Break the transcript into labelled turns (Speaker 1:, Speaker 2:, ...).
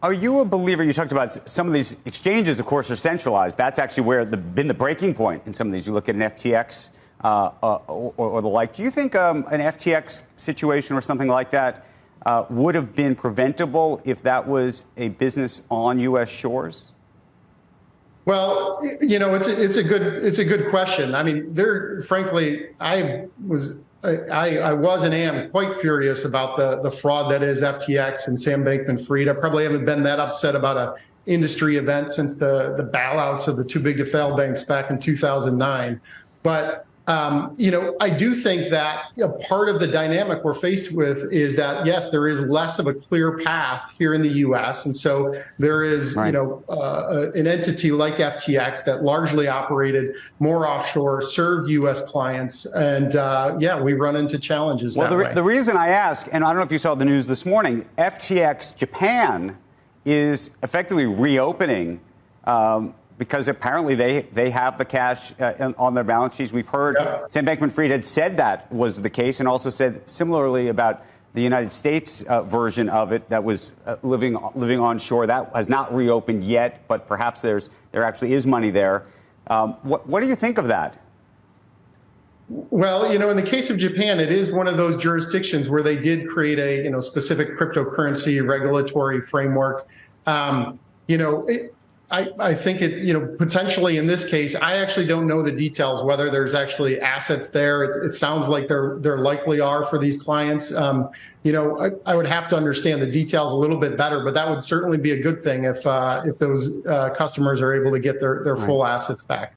Speaker 1: Are you a believer? You talked about some of these exchanges, of course, are centralized. That's actually where been the breaking point in some of these. You look at an FTX or the like. Do you think an FTX situation or something like that would have been preventable if that was a business on U.S. shores?
Speaker 2: Well, it's a good question. I mean, frankly, I was and am quite furious about the fraud that is FTX and Sam Bankman-Fried. I probably haven't been that upset about an industry event since the bailouts of the too big to fail banks back in 2009. But I do think that a part of the dynamic we're faced with is that, yes, there is less of a clear path here in the U.S. And so there is, right, an entity like FTX that largely operated more offshore, served U.S. clients. And we run into challenges.
Speaker 1: Well, the reason I ask, and I don't know if you saw the news this morning, FTX Japan is effectively reopening because apparently they have the cash on their balance sheets. We've heard Sam Bankman-Fried had said that was the case, and also said similarly about the United States version of it that was living onshore. That has not reopened yet, but perhaps there actually is money there. What do you think of that?
Speaker 2: Well, in the case of Japan, it is one of those jurisdictions where they did create a specific cryptocurrency regulatory framework. I think it, potentially in this case, I actually don't know the details, whether there's actually assets there. It sounds like there likely are for these clients. I would have to understand the details a little bit better, but that would certainly be a good thing if those customers are able to get their full assets back.